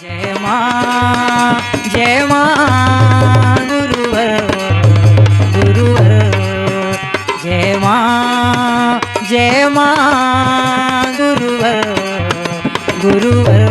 जय मां गुरुवर गुरुवर जय मां गुरुवर गुरुवर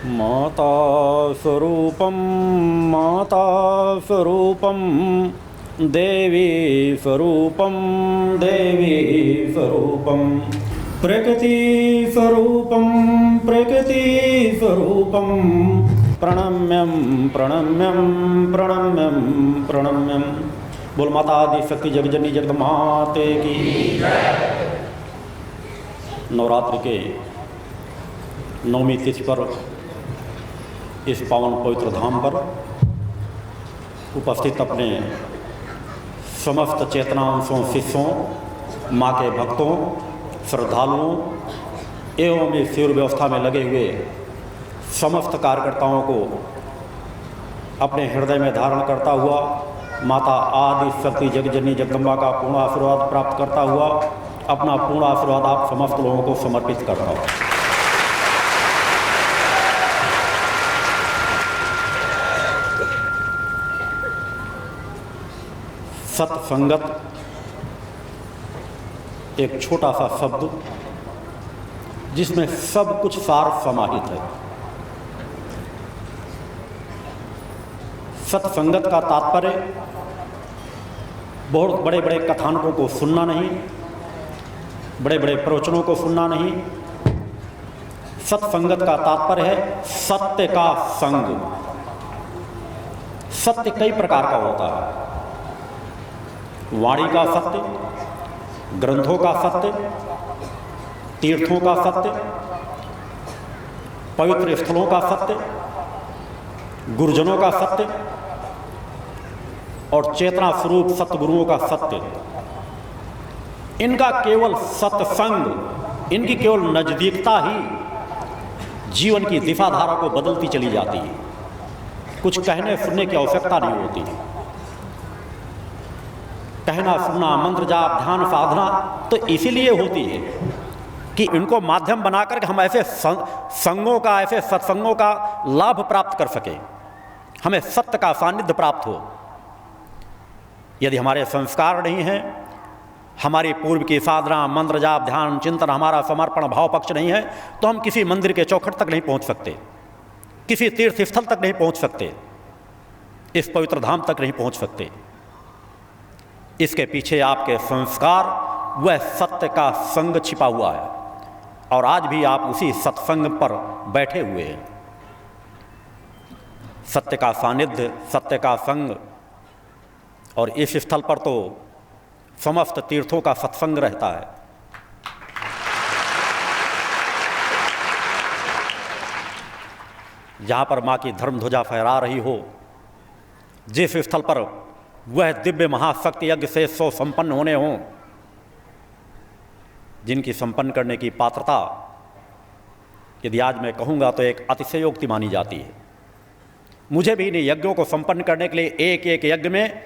माता स्वरूपम माता स्वरूपम देवी स्वरूपम देवी स्वरूपम प्रकृति स्वरूपम प्रकृति स्वरूपम प्रणम्यम प्रणम्यम प्रणम्यम प्रणम्यम। बोल माता आदि शक्ति जगजननी जगदमाते की। नवरात्रि के नवमी तिथि पर इस पावन पवित्र धाम पर उपस्थित अपने समस्त चेतनांशों शिष्यों, माँ के भक्तों, श्रद्धालुओं एवं इस शिविर व्यवस्था में लगे हुए समस्त कार्यकर्ताओं को अपने हृदय में धारण करता हुआ माता आदि शक्ति जगजननी जगदम्बा का पूर्ण आशीर्वाद प्राप्त करता हुआ अपना पूर्ण आशीर्वाद आप समस्त लोगों को समर्पित करता हूँ। सत्संगत एक छोटा सा शब्द जिसमें सब कुछ सार समाहित है। सत्संगत का तात्पर्य बहुत बड़े बड़े कथानकों को सुनना नहीं, बड़े बड़े प्रवचनों को सुनना नहीं। सत्संगत का तात्पर्य है सत्य का संग। सत्य कई प्रकार का होता है। वाणी का सत्य, ग्रंथों का सत्य, तीर्थों का सत्य, पवित्र स्थलों का सत्य, गुरुजनों का सत्य और चेतना स्वरूप सतगुरुओं का सत्य। इनका केवल सत्संग, इनकी केवल नजदीकता ही जीवन की दिशाधारा को बदलती चली जाती है। कुछ कहने सुनने की आवश्यकता नहीं होती। कहना सुनना, मंत्र जाप, ध्यान, साधना तो इसीलिए होती है कि इनको माध्यम बनाकर के हम ऐसे संगों का, ऐसे सत्संगों का लाभ प्राप्त कर सके, हमें सत्य का सानिध्य प्राप्त हो। यदि हमारे संस्कार नहीं हैं, हमारी पूर्व की साधना, मंत्र जाप, ध्यान, चिंतन, हमारा समर्पण भाव पक्ष नहीं है, तो हम किसी मंदिर के चौखट तक नहीं पहुंच सकते, किसी तीर्थ स्थल तक नहीं पहुंच सकते, इस पवित्र धाम तक नहीं पहुंच सकते। इसके पीछे आपके संस्कार, वह सत्य का संग छिपा हुआ है और आज भी आप उसी सत्संग पर बैठे हुए हैं। सत्य का सानिध्य, सत्य का संग, और इस स्थल पर तो समस्त तीर्थों का सत्संग रहता है। जहाँ पर माँ की धर्म ध्वजा फहरा रही हो, जिस स्थल पर वह दिव्य महाशक्ति यज्ञ से 100 संपन्न होने हों, जिनकी संपन्न करने की पात्रता यदि आज मैं कहूँगा तो एक अतिशयोक्ति मानी जाती है। मुझे भी इन यज्ञों को संपन्न करने के लिए एक एक यज्ञ में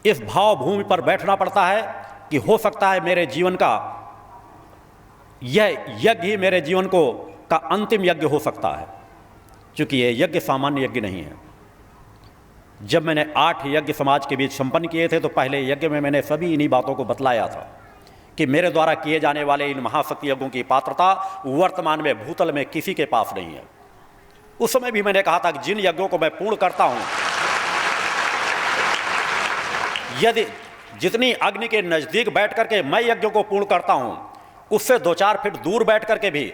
इस भाव भूमि पर बैठना पड़ता है कि हो सकता है मेरे जीवन का यह यज्ञ ही मेरे जीवन को का अंतिम यज्ञ हो सकता है, क्योंकि यह यज्ञ सामान्य यज्ञ नहीं है। जब मैंने 8 यज्ञ समाज के बीच संपन्न किए थे तो पहले यज्ञ में मैंने सभी इन्हीं बातों को बतलाया था कि मेरे द्वारा किए जाने वाले इन महाशक्ति यज्ञों की पात्रता वर्तमान में भूतल में किसी के पास नहीं है। उस समय भी मैंने कहा था कि जिन यज्ञों को मैं पूर्ण करता हूं, यदि जितनी अग्नि के नजदीक बैठ करके मैं यज्ञों को पूर्ण करता हूं, उससे 2-4 फीट दूर बैठ करके भी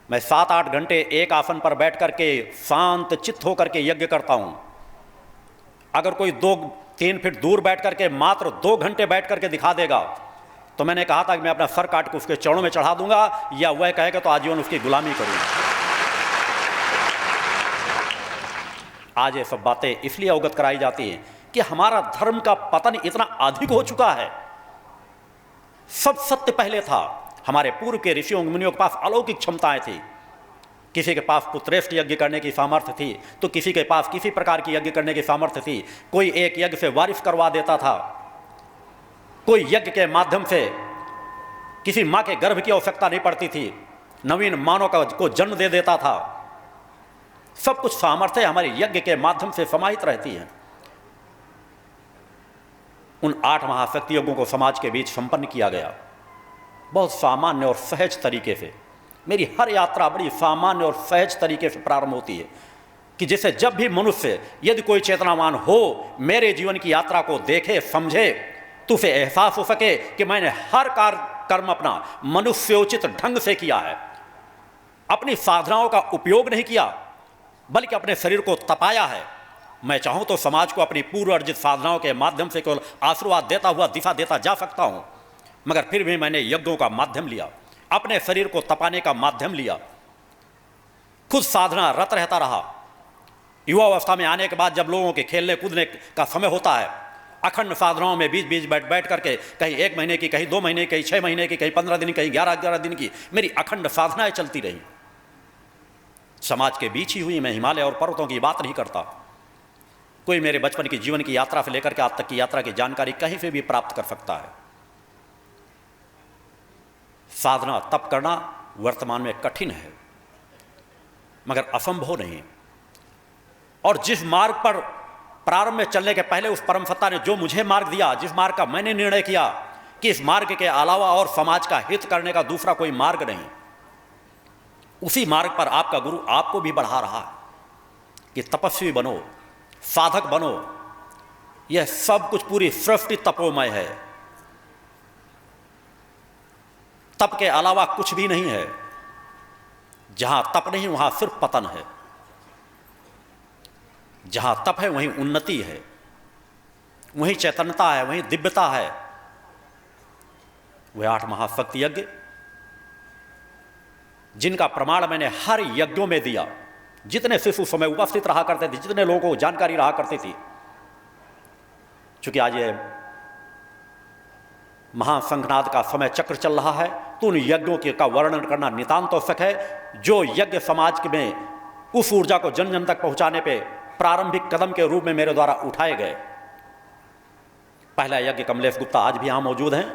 मैं 7-8 घंटे एक आसन पर बैठ करके शांत चित्त होकर के यज्ञ करता हूं। अगर कोई 2-3 फीट दूर बैठ करके मात्र 2 घंटे बैठ करके दिखा देगा तो मैंने कहा था कि मैं अपना सर काट के उसके चरणों में चढ़ा दूंगा, या वह कहेगा तो आजीवन उसकी गुलामी करूंगा। आज ये सब बातें इसलिए अवगत कराई जाती हैं कि हमारा धर्म का पतन इतना अधिक हो चुका है। सब सत्य पहले था। हमारे पूर्व के ऋषियों मुनियों के पास अलौकिक क्षमताएं थी। किसी के पास पुत्रेष्ठ यज्ञ करने की सामर्थ्य थी तो किसी के पास किसी प्रकार की यज्ञ करने की सामर्थ्य थी। कोई एक यज्ञ से वारिस करवा देता था, कोई यज्ञ के माध्यम से किसी माँ के गर्भ की आवश्यकता नहीं पड़ती थी, नवीन मानव को जन्म दे देता था। सब कुछ सामर्थ्य हमारे यज्ञ के माध्यम से समाहित रहती है। उन 8 महाशक्ति यज्ञों को समाज के बीच संपन्न किया गया बहुत सामान्य और सहज तरीके से। मेरी हर यात्रा बड़ी सामान्य और सहज तरीके से प्रारंभ होती है कि जिससे जब भी मनुष्य, यदि कोई चेतनावान हो, मेरे जीवन की यात्रा को देखे, समझे, तो उसे एहसास हो सके कि मैंने हर कर्म अपना मनुष्योचित ढंग से किया है, अपनी साधनाओं का उपयोग नहीं किया बल्कि अपने शरीर को तपाया है। मैं चाहूं तो समाज को अपनी पूर्व अर्जित साधनाओं के माध्यम से केवल आशीर्वाद देता हुआ दिशा देता जा सकता हूं, मगर फिर भी मैंने यज्ञों का माध्यम लिया, अपने शरीर को तपाने का माध्यम लिया, खुद साधना रत रहता रहा। युवा अवस्था में आने के बाद जब लोगों के खेलने कूदने का समय होता है, अखंड साधनाओं में बीच बीच बैठ करके कहीं 1 महीने की, कहीं 2 महीने की, कहीं 6 महीने की, कहीं 15 दिन की, कहीं 11 दिन की मेरी अखंड साधनाएं चलती रही। समाज के बीच ही हुई। मैं हिमालय और पर्वतों की बात नहीं करता। कोई मेरे बचपन की जीवन की यात्रा से लेकर के आज तक की यात्रा की जानकारी कहीं से भी प्राप्त कर सकता है। साधना तप करना वर्तमान में कठिन है, मगर असंभव नहीं। और जिस मार्ग पर प्रारंभ में चलने के पहले उस परम सत्ता ने जो मुझे मार्ग दिया, जिस मार्ग का मैंने निर्णय किया कि इस मार्ग के अलावा और समाज का हित करने का दूसरा कोई मार्ग नहीं, उसी मार्ग पर आपका गुरु आपको भी बढ़ा रहा है कि तपस्वी बनो, साधक बनो। यह सब कुछ पूरी सृष्टि तपोमय है। तप के अलावा कुछ भी नहीं है। जहां तप नहीं वहां सिर्फ पतन है, जहां तप है वहीं उन्नति है, वहीं चैतन्यता है, वहीं दिव्यता है। वह 8 महाशक्ति यज्ञ जिनका प्रमाण मैंने हर यज्ञों में दिया, जितने शिशु समय उपस्थित रहा करते थे, जितने लोगों को जानकारी रहा करती थी। चूंकि आज ये महासंघनाद का समय चक्र चल रहा है, तो उन यज्ञों का वर्णन करना नितांत आवश्यक है, जो यज्ञ समाज में उस ऊर्जा को जन जन तक पहुंचाने पे प्रारंभिक कदम के रूप में मेरे द्वारा उठाए गए। पहला यज्ञ कमलेश गुप्ता आज भी यहां मौजूद हैं,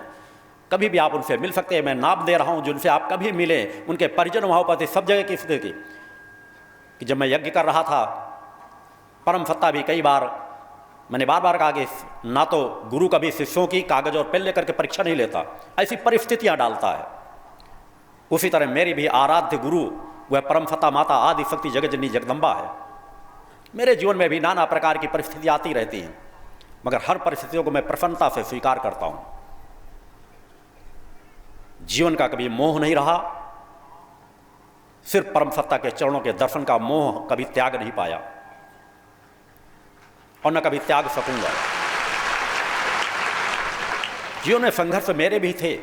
कभी भी आप उनसे मिल सकते हैं। मैं नाम दे रहा हूं, जिनसे आप कभी मिले, उनके परिजन वहां पर थे, सब जगह की स्थिति कि जब मैं यज्ञ कर रहा था, परम सत्ता भी कई बार, मैंने बार बार कहा कि ना तो गुरु कभी शिष्यों की कागज और पेन लेकर के परीक्षा नहीं लेता, ऐसी परिस्थितियां डालता है। उसी तरह मेरी भी आराध्य गुरु वह परम सत्ता माता आदि शक्ति जगज्जननी जगदम्बा है। मेरे जीवन में भी नाना प्रकार की परिस्थितियां आती रहती हैं, मगर हर परिस्थितियों को मैं प्रसन्नता से स्वीकार करता हूं। जीवन का कभी मोह नहीं रहा, सिर्फ परम सत्ता के चरणों के दर्शन का मोह कभी त्याग नहीं पाया और न कभी त्याग सकूंगा। जीवन में संघर्ष मेरे भी थे,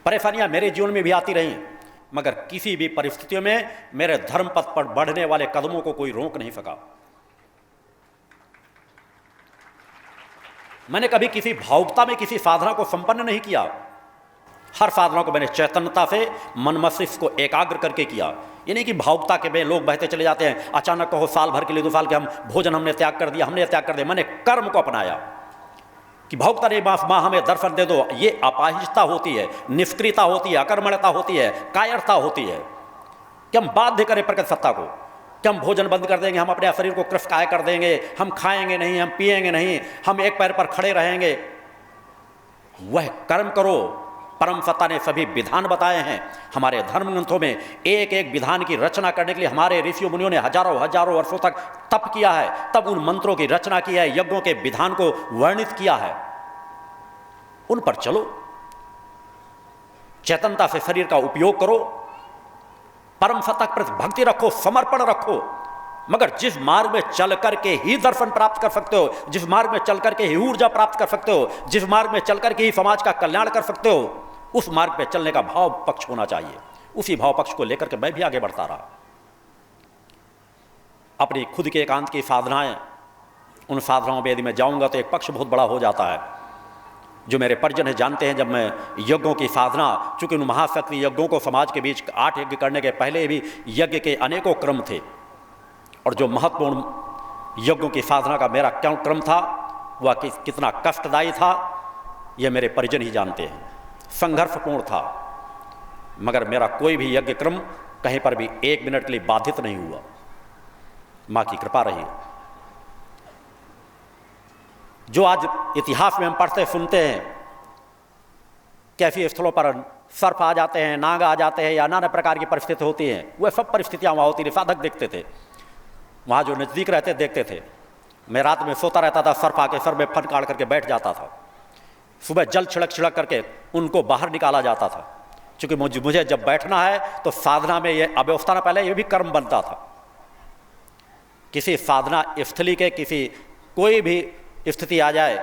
परेशानियां मेरे जीवन में भी आती रहीं, मगर किसी भी परिस्थितियों में मेरे धर्म पथ पर बढ़ने वाले कदमों को कोई रोक नहीं सका। मैंने कभी किसी भावुकता में किसी साधना को संपन्न नहीं किया। हर साधना को मैंने चैतन्यता से मन मस्तिष्क को एकाग्र करके किया। ये नहीं कि भावुकता के में लोग बहते चले जाते हैं, अचानक कहो साल भर के लिए 2 साल के हम भोजन हमने त्याग कर दिया, हमने त्याग कर दिया। मैंने कर्म को अपनाया कि भावुकता नहीं, माँ हमें दर्शन दे दो। ये अपाहिजता होती है, निष्क्रियता होती है, अकर्मण्यता होती है, कायरता होती है कि हम बाध्य करें प्रकृति सत्ता को कि हम भोजन बंद कर देंगे, हम अपने शरीर को कृष्ण काय कर देंगे, हम खाएंगे नहीं, हम पिएंगे नहीं, हम एक पैर पर खड़े रहेंगे। वह कर्म करो। परम सत्ता ने सभी विधान बताए हैं। हमारे धर्म ग्रंथों में एक एक विधान की रचना करने के लिए हमारे ऋषियों मुनियों ने हजारों वर्षों तक तप किया है, तब उन मंत्रों की रचना की है, यज्ञों के विधान को वर्णित किया है। उन पर चलो, चेतनता से शरीर का उपयोग करो, परम सत्ता के प्रति भक्ति रखो, समर्पण रखो। मगर जिस मार्ग में चल करके ही दर्शन प्राप्त कर सकते हो, जिस मार्ग में चल करके ही ऊर्जा प्राप्त कर सकते हो, जिस मार्ग में चल करके ही समाज का कल्याण कर सकते हो, उस मार्ग पे चलने का भाव पक्ष होना चाहिए। उसी भाव पक्ष को लेकर के मैं भी आगे बढ़ता रहा। अपनी खुद के एकांत की साधनाएं, उन साधनाओं में यदि मैं जाऊंगा तो एक पक्ष बहुत बड़ा हो जाता है। जो मेरे परिजन है जानते हैं, जब मैं यज्ञों की साधना, चूंकि उन महाशक्ति यज्ञों को समाज के बीच 8 यज्ञ करने के पहले भी यज्ञ के अनेकों क्रम थे, और जो महत्वपूर्ण यज्ञों की साधना का मेरा क्या क्रम था, वह कितना कष्टदायी था, यह मेरे परिजन ही जानते हैं। संघर्षपूर्ण था, मगर मेरा कोई भी यज्ञ क्रम कहीं पर भी 1 मिनट के लिए बाधित नहीं हुआ। मां की कृपा रही। जो आज इतिहास में हम पढ़ते सुनते हैं, कैसी स्थलों पर सर्प आ जाते हैं, नाग आ जाते हैं, या नाना प्रकार की परिस्थिति होती हैं, वह सब परिस्थितियाँ वहाँ होती थी। साधक देखते थे, वहाँ जो नज़दीक रहते देखते थे। मैं रात में सोता रहता था, सर्प आके सर में फन काट करके बैठ जाता था। सुबह जल छिड़क छिड़क करके उनको बाहर निकाला जाता था, क्योंकि मुझे जब बैठना है तो साधना में ये अव्यवस्था, पहले ये भी कर्म बनता था। किसी साधना स्थली के किसी कोई भी स्थिति आ जाए,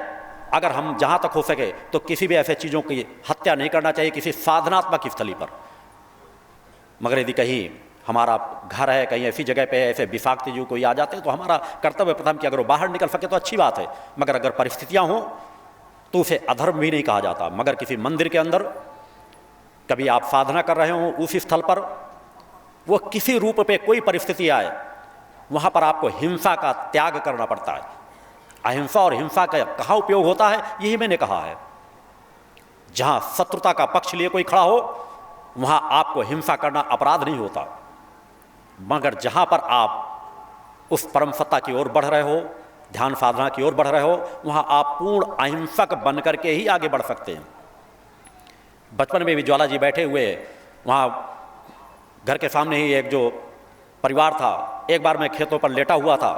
अगर हम जहाँ तक हो सके तो किसी भी ऐसे चीज़ों की हत्या नहीं करना चाहिए किसी साधनात्मक स्थली पर। मगर यदि कहीं हमारा घर है, कहीं ऐसी जगह पे ऐसे विषाक्त जीव कोई आ जाते हैं, तो हमारा कर्तव्य प्रथम कि अगर वो बाहर निकल सके तो अच्छी बात है, मगर अगर परिस्थितियाँ हों तो उसे अधर्म भी नहीं कहा जाता। मगर किसी मंदिर के अंदर कभी आप साधना कर रहे हो, उस स्थल पर वो किसी रूप पे कोई परिस्थिति आए, वहाँ पर आपको हिंसा का त्याग करना पड़ता है। अहिंसा और हिंसा का कहाँ उपयोग होता है, यही मैंने कहा है। जहाँ शत्रुता का पक्ष लिए कोई खड़ा हो, वहाँ आपको हिंसा करना अपराध नहीं होता। मगर जहाँ पर आप उस परम सत्ता की ओर बढ़ रहे हो, ध्यान साधना की ओर बढ़ रहे हो, वहाँ आप पूर्ण अहिंसक बन करके ही आगे बढ़ सकते हैं। बचपन में भी ज्वाला जी बैठे हुए, वहाँ घर के सामने ही एक जो परिवार था, एक बार मैं खेतों पर लेटा हुआ था,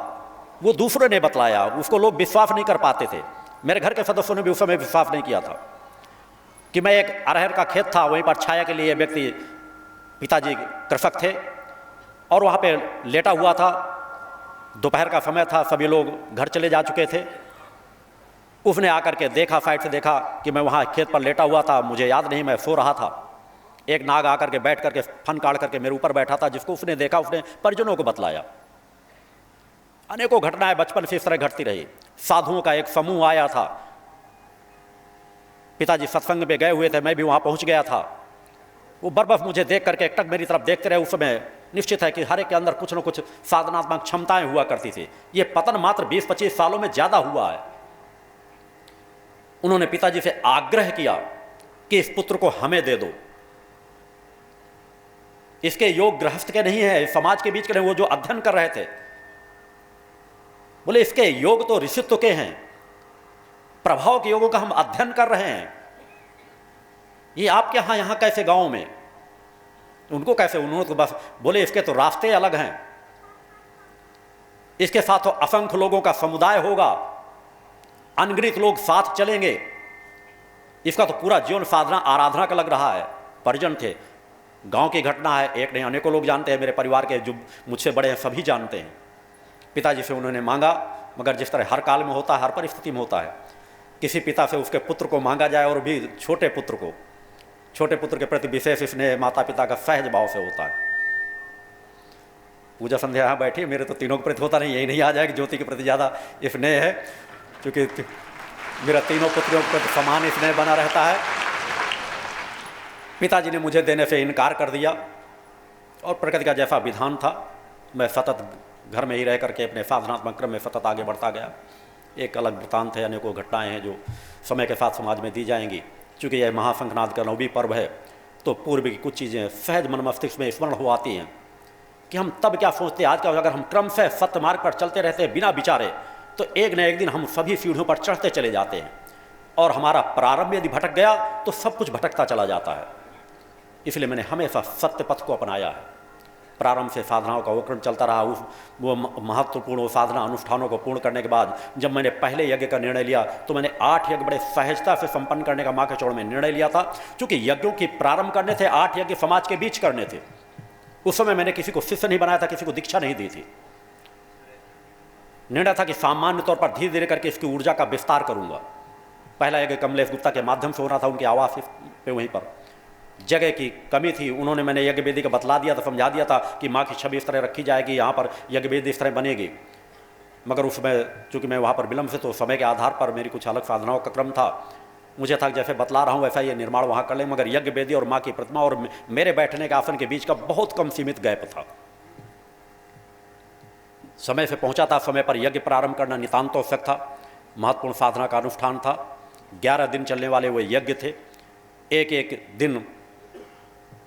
वो दूसरे ने बतलाया, उसको लोग विश्वास नहीं कर पाते थे। मेरे घर के सदस्यों ने भी उस समय विश्वास नहीं किया था कि मैं एक अरहर का खेत था, वहीं पर छाया के लिए व्यक्ति, पिताजी कृषक थे, और वहाँ पे लेटा हुआ था। दोपहर का समय था, सभी लोग घर चले जा चुके थे। उसने आकर के देखा, साइड से देखा कि मैं वहाँ खेत पर लेटा हुआ था, मुझे याद नहीं, मैं सो रहा था। एक नाग आकर के बैठ करके फन काट करके मेरे ऊपर बैठा था, जिसको उसने देखा, उसने परिजनों को बतलाया। अनेकों घटनाएं बचपन से इस तरह घटती रही। साधुओं का एक समूह आया था, पिताजी सत्संग में गए हुए थे, मैं भी वहाँ पहुँच गया था। वो बरबस मुझे देख करके एकटक मेरी तरफ देखते रहे। उस समय निश्चित है कि हर एक के अंदर कुछ न कुछ साधनात्मक क्षमताएं हुआ करती थी। ये पतन मात्र 20-25 सालों में ज़्यादा हुआ है। उन्होंने पिताजी से आग्रह किया कि इस पुत्र को हमें दे दो, इसके योग गृहस्थ के नहीं है, समाज के बीच के नहीं। वो जो अध्ययन कर रहे थे, बोले इसके योग तो ऋषित्व के हैं, प्रभाव के योगों का हम अध्ययन कर रहे हैं। ये आपके यहाँ कैसे गांव में? उनको कैसे? उन्होंने तो बस बोले इसके तो रास्ते अलग हैं, इसके साथ तो असंख्य लोगों का समुदाय होगा, अनगिनत लोग साथ चलेंगे, इसका तो पूरा जीवन साधना आराधना का लग रहा है। परिजन थे, गांव की घटना है, एक नहीं अनेकों लोग जानते हैं, मेरे परिवार के जो मुझसे बड़े हैं सभी जानते हैं। पिताजी से उन्होंने मांगा, मगर जिस तरह हर काल में होता है, हर परिस्थिति में होता है, किसी पिता से उसके पुत्र को मांगा जाए, और भी छोटे पुत्र के प्रति विशेष स्नेह माता पिता का सहज भाव से होता है। पूजा संध्या यहाँ बैठी, मेरे तो तीनों के प्रति होता नहीं, यही नहीं आ जाए कि ज्योति के प्रति ज़्यादा स्नेह है, क्योंकि मेरा तीनों पुत्रों के प्रति समान स्नेह बना रहता है। पिताजी ने मुझे देने से इनकार कर दिया, और प्रकृति का जैसा विधान था, मैं सतत घर में ही रह करके अपने साधनात्मक क्रम में सतत आगे बढ़ता गया। एक अलग वृत्तांत है, अनेकों घटनाएं हैं जो समय के साथ समाज में दी जाएंगी। चूँकि यह महाशंखनाद का 9वीं पर्व है, तो पूर्व की कुछ चीज़ें सहज मन मस्तिष्क में स्मरण हो आती हैं कि हम तब क्या सोचते हैं। आज का अगर हम क्रम से सत्य मार्ग पर चलते रहते हैं बिना विचारे, तो एक न एक दिन हम सभी सीढ़ियों पर चढ़ते चले जाते हैं, और हमारा प्रारंभ यदि भटक गया तो सब कुछ भटकता चला जाता है। इसलिए मैंने हमेशा सत्य पथ को अपनाया है। प्रारंभ से साधनाओं का वो क्रम चलता रहा। वो महत्वपूर्ण साधना अनुष्ठानों को पूर्ण करने के बाद जब मैंने पहले यज्ञ का निर्णय लिया, तो मैंने 8 यज्ञ बड़े सहजता से संपन्न करने का माँ के चौड़ में निर्णय लिया था। क्योंकि यज्ञों की प्रारंभ करने थे, 8 यज्ञ समाज के बीच करने थे। उस समय मैंने किसी को शिष्य नहीं बनाया था, किसी को दीक्षा नहीं दी थी। निर्णय था कि सामान्य तौर पर धीरे धीरे करके इसकी ऊर्जा का विस्तार करूंगा। पहला यज्ञ कमलेश गुप्ता के माध्यम से होना था, उनके आवास पे वहीं पर। जगह की कमी थी, उन्होंने मैंने यज्ञ वेदी का बतला दिया था, समझा दिया था कि माँ की छवि इस तरह रखी जाएगी, यहाँ पर यज्ञ वेदी इस तरह बनेगी। मगर उसमें चूँकि मैं वहाँ पर विलम्ब से, तो समय के आधार पर मेरी कुछ अलग साधनाओं का क्रम था। मुझे था जैसे बतला रहा हूँ वैसा ये निर्माण वहाँ कर लें, मगर यज्ञ वेदी और माँ की प्रतिमा और मेरे बैठने के आसन के बीच का बहुत कम सीमित गैप था। समय से पहुँचा था, समय पर यज्ञ प्रारंभ करना नितांत आवश्यक था। महत्वपूर्ण साधना का अनुष्ठान था। 11 दिन चलने वाले वो यज्ञ थे। एक एक दिन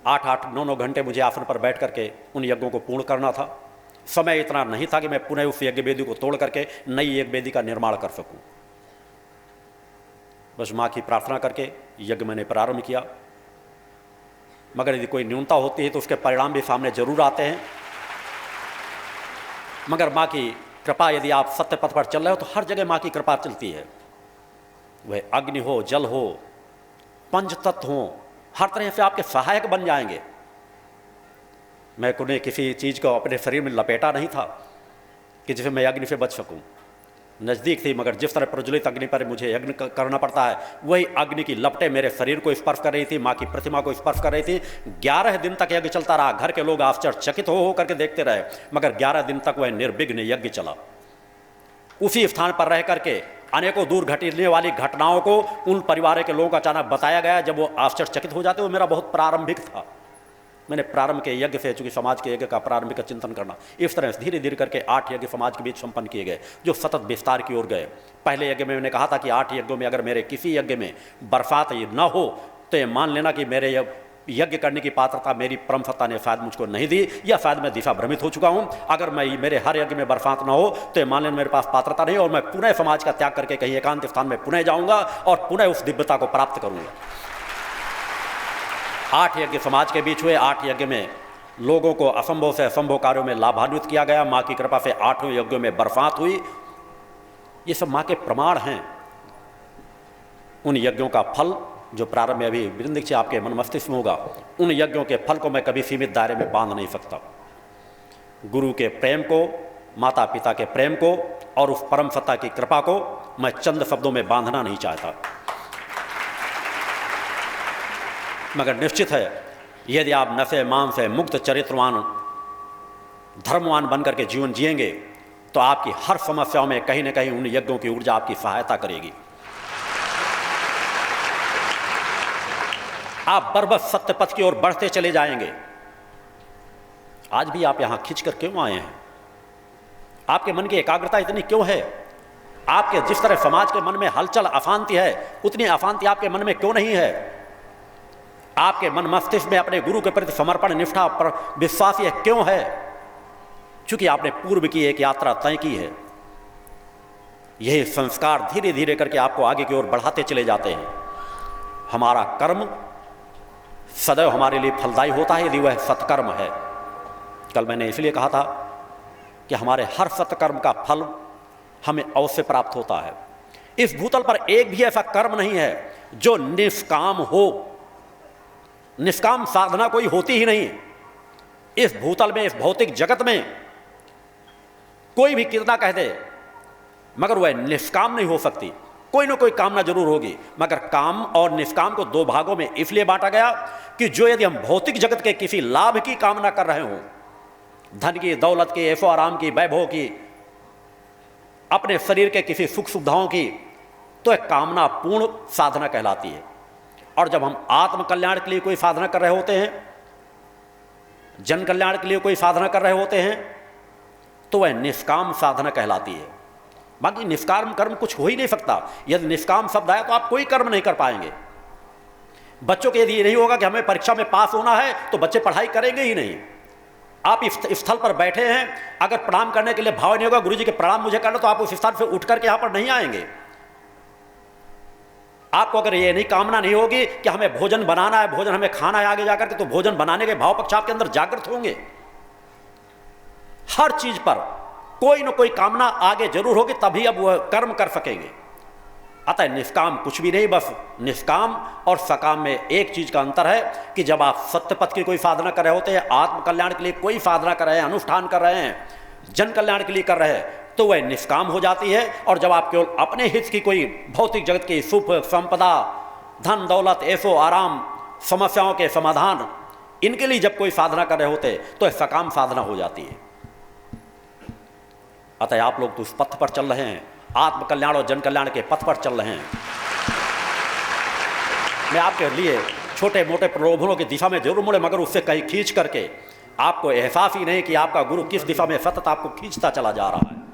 8-8, 9-9 घंटे मुझे आसन पर बैठ करके उन यज्ञों को पूर्ण करना था। समय इतना नहीं था कि मैं पुनः उस यज्ञ वेदी को तोड़ करके नई यज्ञ वेदी का निर्माण कर सकूं। बस माँ की प्रार्थना करके यज्ञ मैंने प्रारंभ किया। मगर यदि कोई न्यूनता होती है तो उसके परिणाम भी सामने जरूर आते हैं। मगर माँ की कृपा, यदि आप सत्य पथ पर चल रहे हो तो हर जगह माँ की कृपा चलती है। वह अग्नि हो, जल हो, पंच तत्व हो, हर तरह से आपके सहायक बन जाएंगे। मैं उन्हें किसी चीज़ को अपने शरीर में लपेटा नहीं था कि जिससे मैं अग्नि से बच सकूं। नज़दीक थी, मगर जिस तरह प्रज्वलित अग्नि पर मुझे यज्ञ करना पड़ता है, वही अग्नि की लपटें मेरे शरीर को स्पर्श कर रही थी, माँ की प्रतिमा को स्पर्श कर रही थी। 11 दिन तक यज्ञ चलता रहा। घर के लोग आश्चर्यचकित हो करके देखते रहे, मगर 11 दिन तक वह निर्विघ्न यज्ञ चला। उसी स्थान पर रह करके अनेकों दूर घटने वाली घटनाओं को उन परिवार के लोगों को अचानक बताया गया। जब वो आश्चर्यचकित हो जाते, वो मेरा बहुत प्रारंभिक था। मैंने प्रारंभ के यज्ञ से, चूंकि समाज के यज्ञ का प्रारंभिक चिंतन करना, इस तरह से धीरे धीरे करके 8 यज्ञ समाज के बीच संपन्न किए गए, जो सतत विस्तार की ओर गए। पहले यज्ञ में मैंने कहा था कि 8 यज्ञों में अगर मेरे किसी यज्ञ में बरसात न हो तो ये मान लेना कि मेरे यज्ञ करने की पात्रता मेरी परम सत्ता ने शायद मुझको नहीं दी, या शायद मैं दिशा भ्रमित हो चुका हूँ। अगर मैं मेरे हर यज्ञ में बरसात न हो तो ये मान लेना मेरे पास पात्रता नहीं, और मैं पुनः समाज का त्याग करके कहीं एकांत स्थान में पुनः जाऊँगा और पुनः उस दिव्यता को प्राप्त करूँगा। 8 यज्ञ समाज के बीच हुए। 8 यज्ञ में लोगों को असंभव से असंभव कार्यों में लाभान्वित किया गया। माँ की कृपा से 8 यज्ञों में बरसात हुई। ये सब माँ के प्रमाण हैं। उन यज्ञों का फल जो प्रारंभ में अभी वृंद से आपके मन मस्तिष्क में होगा, उन यज्ञों के फल को मैं कभी सीमित दायरे में बांध नहीं सकता। गुरु के प्रेम को, माता पिता के प्रेम को और उस परम सत्ता की कृपा को मैं चंद शब्दों में बांधना नहीं चाहता। मगर निश्चित है, यदि आप नशे मान से मुक्त, चरित्रवान, धर्मवान बनकर के जीवन जिएंगे तो आपकी हर समस्याओं में कहीं न कहीं उन यज्ञों की ऊर्जा आपकी सहायता करेगी। आप बरबस सत्य पथ की ओर बढ़ते चले जाएंगे। आज भी आप यहां खिंच कर क्यों आए हैं? आपके मन की एकाग्रता इतनी क्यों है? आपके जिस तरह समाज के मन में हलचल, अशांति है, उतनी अशांति आपके मन में क्यों नहीं है? आपके मन मस्तिष्क में अपने गुरु के प्रति समर्पण, निष्ठा पर विश्वास यह क्यों है? क्योंकि आपने पूर्व की एक यात्रा तय की है। यही संस्कार धीरे धीरे करके आपको आगे की ओर बढ़ाते चले जाते हैं। हमारा कर्म सदैव हमारे लिए फलदायी होता है यदि वह सत्कर्म है। कल मैंने इसलिए कहा था कि हमारे हर सत्कर्म का फल हमें अवश्य प्राप्त होता है। इस भूतल पर एक भी ऐसा कर्म नहीं है जो निष्काम हो। निष्काम साधना कोई होती ही नहीं। इस भूतल में, इस भौतिक जगत में कोई भी कितना कह दे, मगर वह निष्काम नहीं हो सकती। कोई ना कोई कामना जरूर होगी, मगर काम और निष्काम को 2 भागों में इसलिए बांटा गया कि जो यदि हम भौतिक जगत के किसी लाभ की कामना कर रहे हों, धन की, दौलत की, ऐशो आराम की, वैभव की, अपने शरीर के किसी सुख सुविधाओं की, तो एक कामना पूर्ण साधना कहलाती है। और जब हम आत्म कल्याण के लिए कोई साधना कर रहे होते हैं, जन कल्याण के लिए कोई साधना कर रहे होते हैं, तो वह निष्काम साधना कहलाती है। बाकी निष्काम कर्म कुछ हो ही नहीं सकता। यदि निष्काम शब्द आया तो आप कोई कर्म नहीं कर पाएंगे। बच्चों के यदि ये नहीं होगा कि हमें परीक्षा में पास होना है, तो बच्चे पढ़ाई करेंगे ही नहीं। आप इस स्थल पर बैठे हैं, अगर प्रणाम करने के लिए भाव नहीं होगा गुरु जी के प्रणाम मुझे करना, तो आप उस स्थान से उठ करके यहां पर नहीं आएंगे। आपको अगर ये नहीं कामना नहीं होगी कि हमें भोजन बनाना है, भोजन हमें खाना है आगे जाकर के, तो भोजन बनाने के भाव पक्ष आपके अंदर जागृत होंगे। हर चीज पर कोई न कोई कामना आगे जरूर होगी, तभी अब वह कर्म कर सकेंगे। अतः निष्काम कुछ भी नहीं, बस निष्काम और सकाम में एक चीज का अंतर है कि जब आप सत्य पथ की कोई साधना कर रहे होते हैं, आत्म कल्याण के लिए कोई साधना कर रहे हैं, अनुष्ठान कर रहे हैं, जन कल्याण के लिए कर रहे हैं, तो वह निष्काम हो जाती है। और जब आप केवल अपने हित की कोई भौतिक जगत की सुख, संपदा, धन, दौलत, ऐशो आराम, समस्याओं के समाधान, इनके लिए जब कोई साधना कर रहे होते तो सकाम साधना हो जाती है। अतः आप लोग तो उस पथ पर चल रहे हैं, आत्म कल्याण और जन कल्याण के पथ पर चल रहे हैं। मैं आपके लिए छोटे मोटे प्रलोभनों की दिशा में जरूर मुड़े, मगर उससे कहीं खींच करके आपको एहसास ही नहीं कि आपका गुरु किस दिशा में सतत आपको खींचता चला जा रहा है।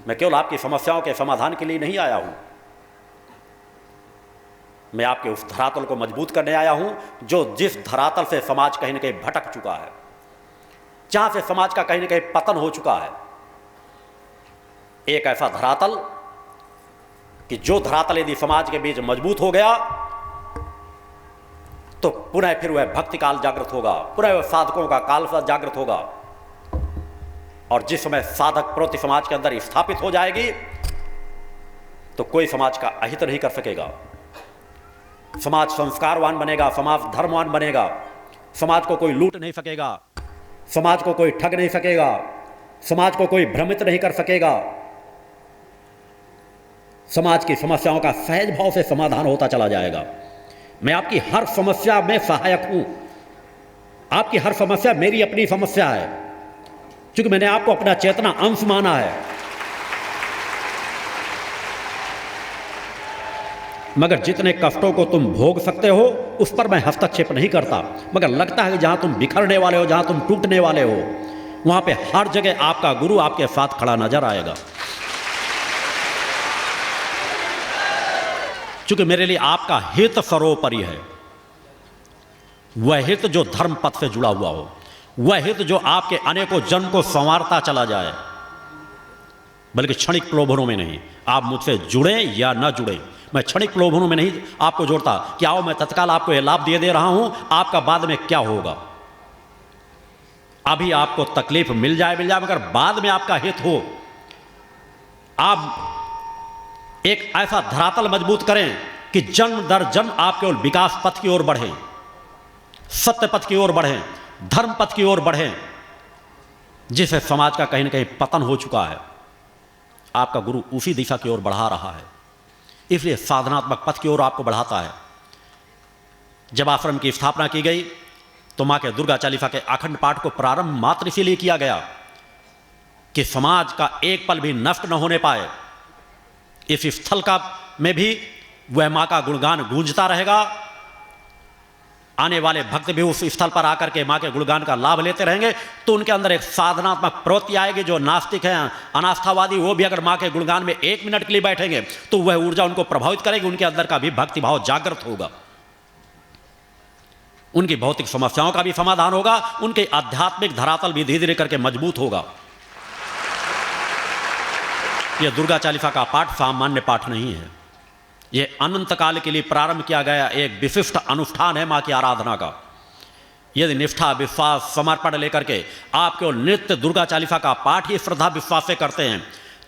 मैं केवल आपकी समस्याओं के समाधान के लिए नहीं आया हूं, मैं आपके उस धरातल को मजबूत करने आया हूं जो जिस धरातल से समाज कहीं न कहीं भटक चुका है, जहां से समाज का कहीं न कहीं पतन हो चुका है। एक ऐसा धरातल कि जो धरातल यदि समाज के बीच मजबूत हो गया तो पुनः फिर वह भक्ति काल जागृत होगा, पुनः वह साधकों का काल जागृत होगा। और जिस समय साधक प्रवृत्ति समाज के अंदर स्थापित हो जाएगी तो कोई समाज का अहित नहीं कर सकेगा। समाज संस्कारवान बनेगा, समाज धर्मवान बनेगा, समाज को कोई लूट नहीं सकेगा, समाज को कोई ठग नहीं सकेगा, समाज को कोई भ्रमित नहीं कर सकेगा। समाज की समस्याओं का सहज भाव से समाधान होता चला जाएगा। मैं आपकी हर समस्या में सहायक हूं, आपकी हर समस्या मेरी अपनी समस्या है, क्योंकि मैंने आपको अपना चेतना अंश माना है। मगर जितने कष्टों को तुम भोग सकते हो उस पर मैं हस्तक्षेप नहीं करता, मगर लगता है कि जहां तुम बिखरने वाले हो, जहां तुम टूटने वाले हो, वहां पे हर जगह आपका गुरु आपके साथ खड़ा नजर आएगा। क्योंकि मेरे लिए आपका हित सर्वोपरि है, वह हित जो धर्म पथ से जुड़ा हुआ हो, वह हित जो आपके अनेकों जन्म को संवारता चला जाए, बल्कि क्षणिक प्रलोभनों में नहीं। आप मुझसे जुड़े या न जुड़े, मैं क्षणिक प्रलोभनों में नहीं आपको जोड़ता कि आओ मैं तत्काल आपको यह लाभ दे रहा हूं, आपका बाद में क्या होगा। अभी आपको तकलीफ मिल जाए मगर बाद में आपका हित हो। आप एक ऐसा धरातल मजबूत करें कि जन्म दर जन्म आप केवल विकास पथ की ओर बढ़ें, सत्य पथ की ओर बढ़ें, धर्म पथ की ओर बढ़ें, जिससे समाज का कहीं ना कहीं पतन हो चुका है। आपका गुरु उसी दिशा की ओर बढ़ा रहा है, इसलिए साधनात्मक पथ की ओर आपको बढ़ाता है। जब आश्रम की स्थापना की गई तो मां के दुर्गा चालीसा के अखंड पाठ को प्रारंभ मात्र इसीलिए किया गया कि समाज का एक पल भी नष्ट न होने पाए। इस स्थल का में भी वह मां का गुणगान गूंजता रहेगा, आने वाले भक्त भी उस स्थल पर आकर के मां के गुणगान का लाभ लेते रहेंगे। तो उनके अंदर एक साधनात्मक प्रवृत्ति आएगी। जो नास्तिक हैं, अनास्थावादी, वो भी अगर मां के गुणगान में 1 मिनट के लिए बैठेंगे तो वह ऊर्जा उनको प्रभावित करेगी, उनके अंदर का भी भक्ति भाव जागृत होगा, उनकी भौतिक समस्याओं का भी समाधान होगा, उनके आध्यात्मिक धरातल भी धीरे धीरे करके मजबूत होगा। यह दुर्गा चालीसा का पाठ सामान्य पाठ नहीं है, यह अनंत काल के लिए प्रारंभ किया गया एक विशिष्ट अनुष्ठान है मां की आराधना का। यदि निष्ठा, विश्वास, समर्पण लेकर के आप केवल नित्य दुर्गा चालीसा का पाठ ही श्रद्धा विश्वास से करते हैं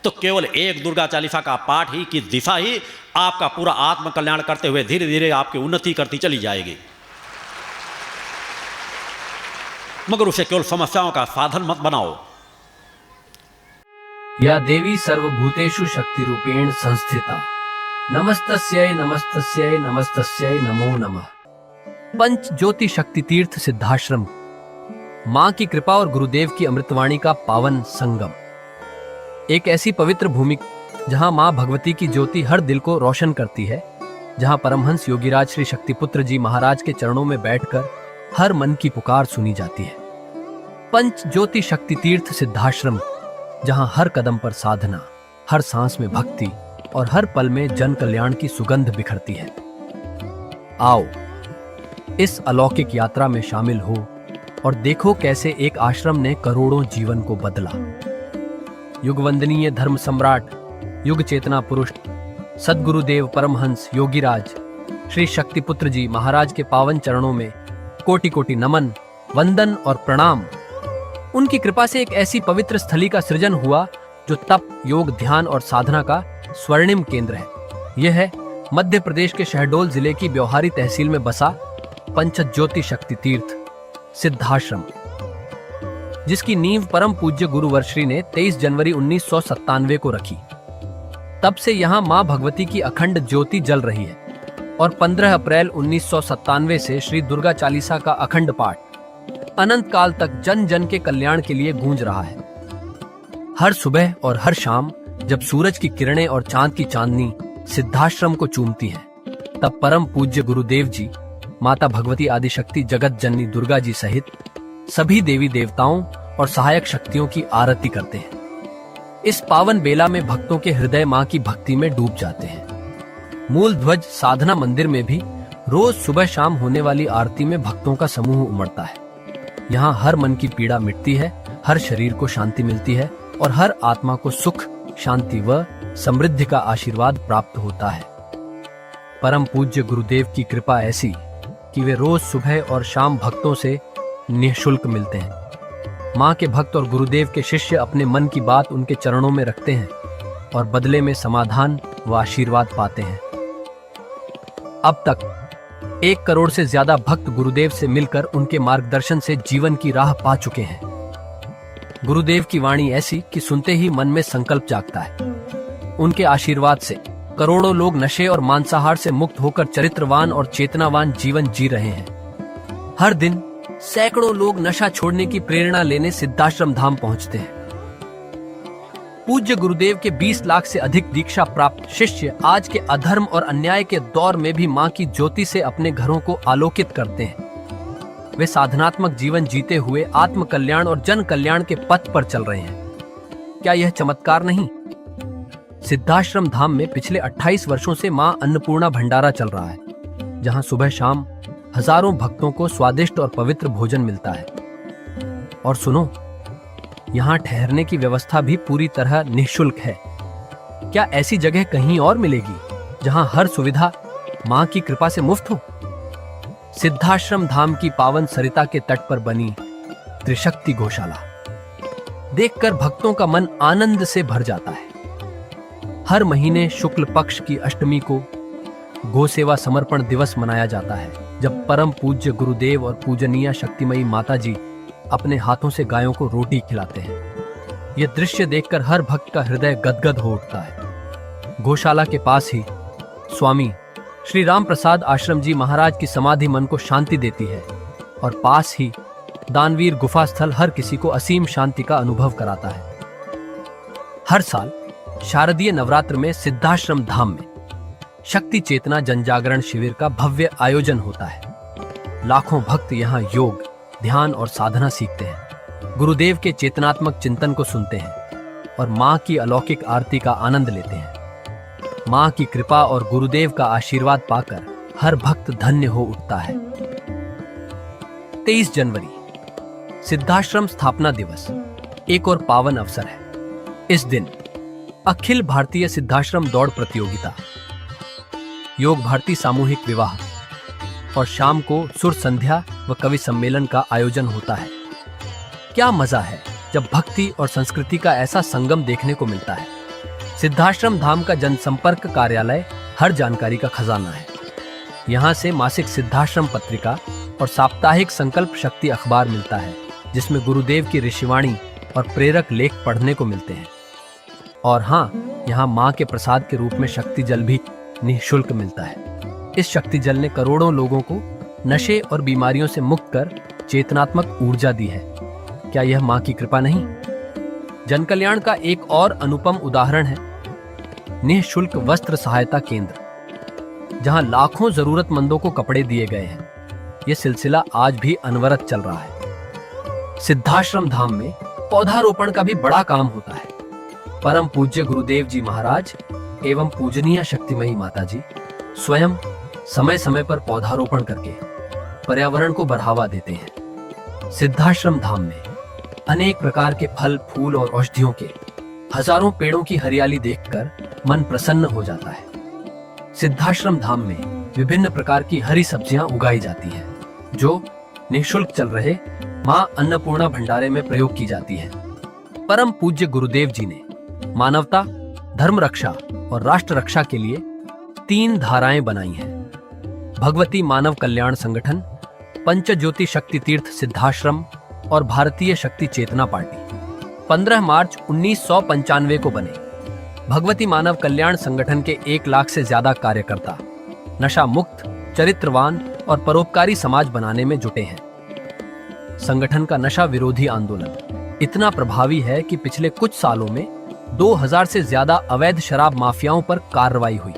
तो केवल एक दुर्गा चालीसा का पाठ ही की दिशा ही आपका पूरा आत्म कल्याण करते हुए धीरे धीरे आपकी उन्नति करती चली जाएगी। मगर उसे केवल समस्याओं का साधन मत बनाओ। या देवी सर्वभूतेषु शक्ति रूपेण संस्थिता, नमस्तस्यै नमस्तस्यै नमस्तस्यै नमो नमः। पंच ज्योति शक्ति तीर्थ सिद्धाश्रम, मां की कृपा और गुरुदेव की अमृतवाणी का पावन संगम। एक ऐसी पवित्र भूमि जहां मां भगवती की ज्योति हर दिल को रोशन करती है, जहां परमहंस योगीराज श्री शक्तिपुत्र जी महाराज के चरणों में बैठकर हर मन की पुकार सुनी जाती है। पंच ज्योति शक्ति तीर्थ सिद्धाश्रम, जहां हर कदम पर साधना, हर सांस में भक्ति और हर पल में जन कल्याण की सुगंध बिखरती है। आओ इस अलौकिक यात्रा में शामिल हो और देखो कैसे एक आश्रम ने करोड़ों जीवन को बदला। युगवंदनीय धर्म सम्राट, युग चेतना पुरुष सद्गुरुदेव परमहंस योगीराज श्री शक्तिपुत्र जी महाराज के पावन चरणों में कोटि कोटि नमन, वंदन और प्रणाम। उनकी कृपा से एक ऐसी पवित्र स्थली का सृजन हुआ जो तप, योग, ध्यान और साधना का स्वर्णिम केंद्र है। यह है मध्य प्रदेश के शहडोल जिले की ब्योहारी तहसील में बसा पंचज्योति शक्ति तीर्थ सिद्धाश्रम, जिसकी नींव परम पूज्य गुरुवर्श्री ने 23 जनवरी 1997 को रखी। तब से यहाँ मां भगवती की अखंड ज्योति जल रही है और 15 अप्रैल 1997 से श्री दुर्गा चालीसा का अखंड पाठ अनंत काल तक जन जन के कल्याण के लिए गूंज रहा है। हर सुबह और हर शाम जब सूरज की किरणें और चांद की चांदनी सिद्धाश्रम को चूमती हैं, तब परम पूज्य गुरुदेव जी, माता भगवती आदिशक्ति जगत जननी दुर्गा जी सहित सभी देवी देवताओं और सहायक शक्तियों की आरती करते हैं। इस पावन बेला में भक्तों के हृदय मां की भक्ति में डूब जाते हैं। मूल ध्वज साधना मंदिर में भी रोज सुबह शाम होने वाली आरती में भक्तों का समूह उमड़ता है। यहाँ हर मन की पीड़ा मिटती है, हर शरीर को शांति मिलती है और हर आत्मा को सुख, शांति व समृद्धि का आशीर्वाद प्राप्त होता है। परम पूज्य गुरुदेव की कृपा ऐसी कि कि वे रोज सुबह और शाम भक्तों से निःशुल्क मिलते हैं। मां के भक्त और गुरुदेव के शिष्य अपने मन की बात उनके चरणों में रखते हैं और बदले में समाधान व आशीर्वाद पाते हैं। अब तक 1 करोड़ से ज्यादा भक्त गुरुदेव से मिलकर उनके मार्गदर्शन से जीवन की राह पा चुके हैं। गुरुदेव की वाणी ऐसी कि सुनते ही मन में संकल्प जागता है। उनके आशीर्वाद से करोड़ों लोग नशे और मांसाहार से मुक्त होकर चरित्रवान और चेतनावान जीवन जी रहे हैं। हर दिन सैकड़ों लोग नशा छोड़ने की प्रेरणा लेने सिद्धाश्रम धाम पहुंचते हैं। पूज्य गुरुदेव के 20 लाख से अधिक दीक्षा प्राप्त शिष्य आज के अधर्म और अन्याय के दौर में भी मां की ज्योति से अपने घरों को आलोकित करते हैं। वे साधनात्मक जीवन जीते हुए आत्म कल्याण और जन कल्याण के पथ पर चल रहे हैं। क्या यह चमत्कार नहीं? सिद्धाश्रम धाम में पिछले 28 वर्षों से मां अन्नपूर्णा भंडारा चल रहा है, जहां सुबह शाम हजारों भक्तों को स्वादिष्ट और पवित्र भोजन मिलता है। और सुनो, यहाँ ठहरने की व्यवस्था भी पूरी तरह निःशुल्क है। क्या ऐसी जगह कहीं और मिलेगी जहां हर सुविधा मां की कृपा से मुफ्त हो? सिद्धाश्रम धाम की पावन सरिता के तट पर बनी त्रिशक्ति गौशाला देखकर भक्तों का मन आनंद से भर जाता है। हर महीने शुक्ल पक्ष की अष्टमी को गो सेवा समर्पण दिवस मनाया जाता है, जब परम पूज्य गुरुदेव और पूजनीय शक्तिमयी माता जी अपने हाथों से गायों को रोटी खिलाते हैं। यह दृश्य देखकर हर भक्त का हृदय गदगद हो उठता है। गौशाला के पास ही स्वामी श्री राम प्रसाद आश्रम जी महाराज की समाधि मन को शांति देती है और पास ही दानवीर गुफा स्थल हर किसी को असीम शांति का अनुभव कराता है। हर साल शारदीय नवरात्र में सिद्धाश्रम धाम में शक्ति चेतना जनजागरण शिविर का भव्य आयोजन होता है। लाखों भक्त यहाँ योग, ध्यान और साधना सीखते हैं, गुरुदेव के चेतनात्मक चिंतन को सुनते हैं और मां की अलौकिक आरती का आनंद लेते हैं। मां की कृपा और गुरुदेव का आशीर्वाद पाकर हर भक्त धन्य हो उठता है। 23 जनवरी सिद्धाश्रम स्थापना दिवस एक और पावन अवसर है। इस दिन अखिल भारतीय सिद्धाश्रम दौड़ प्रतियोगिता, योग भारती सामूहिक विवाह और शाम को सुर संध्या व कवि सम्मेलन का आयोजन होता है। क्या मजा है जब भक्ति और संस्कृति का ऐसा संगम देखने को मिलता है। सिद्धाश्रम धाम का जनसंपर्क कार्यालय हर जानकारी का खजाना है। यहाँ से मासिक सिद्धाश्रम पत्रिका और साप्ताहिक संकल्प शक्ति अखबार मिलता है, जिसमें गुरुदेव की ऋषिवाणी और प्रेरक लेख पढ़ने को मिलते हैं। और हाँ, यहाँ माँ के प्रसाद के रूप में शक्ति जल भी निःशुल्क मिलता है। इस शक्ति जल ने करोड़ों लोगों को नशे और बीमारियों से मुक्त कर चेतनात्मक ऊर्जा दी है। क्या यह माँ की कृपा नहीं? जन कल्याण का एक और अनुपम उदाहरण है निःशुल्क वस्त्र सहायता केंद्र, जहां लाखों जरूरतमंदों को कपड़े दिए गए हैं। यह सिलसिला आज भी अनवरत चल रहा है। सिद्धाश्रम धाम में पौधारोपण का भी बड़ा काम होता है। परम पूज्य गुरुदेव जी महाराज एवं पूजनीय शक्तिमयी माता जी स्वयं समय समय पर पौधारोपण करके पर्यावरण को बढ़ावा देते हैं। सिद्धाश्रम धाम में अनेक प्रकार के फल, फूल और औषधियों के हजारों पेड़ों की हरियाली देखकर मन प्रसन्न हो जाता है। सिद्धाश्रम धाम में विभिन्न प्रकार की हरी सब्जियां उगाई जाती हैं, जो निःशुल्क चल रहे मां अन्नपूर्णा भंडारे में प्रयोग की जाती है। परम पूज्य गुरुदेव जी ने मानवता, धर्म रक्षा और राष्ट्र रक्षा के लिए 3 धाराएं बनाई हैं। भगवती मानव कल्याण संगठन, पंचज्योति शक्ति तीर्थ सिद्धाश्रम और भारतीय शक्ति चेतना पार्टी 15 मार्च 1995 को बने। भगवती मानव कल्याण संगठन के 1 लाख से ज्यादा कार्यकर्ता नशा मुक्त, चरित्रवान और परोपकारी समाज बनाने में जुटे हैं। संगठन का नशा विरोधी आंदोलन इतना प्रभावी है कि पिछले कुछ सालों में 2000 से ज्यादा अवैध शराब माफियाओं पर कार्रवाई हुई।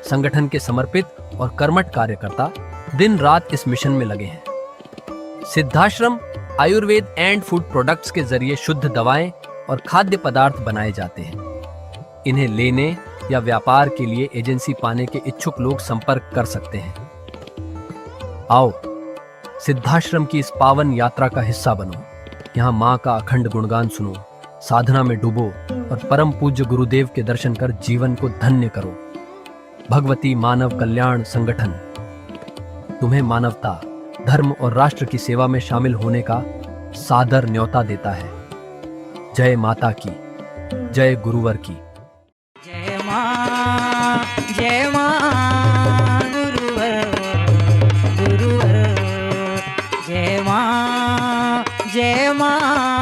संगठन के समर्पित और कर्मठ कार्यकर्ता दिन रात इस मिशन में लगे हैं। Siddhashram Ayurveda and food products के जरिए शुद्ध दवाएं और खाद्य पदार्थ बनाए जाते हैं। इन्हें लेने या व्यापार के लिए एजेंसी पाने के इच्छुक लोग संपर्क कर सकते हैं। आओ सिद्धाश्रम की इस पावन यात्रा का हिस्सा बनो। यहाँ माँ का अखंड गुणगान सुनो, साधना में डूबो और परम पूज्य गुरुदेव के दर्शन कर जीवन को धन्य करो। भगवती मानव कल्याण संगठन। तुम्हें मानवता, धर्म और राष्ट्र की सेवा में शामिल होने का सादर न्योता देता है। जय माता की, जय गुरुवर की। जय मां गुरुवर गुरुवर, जय मां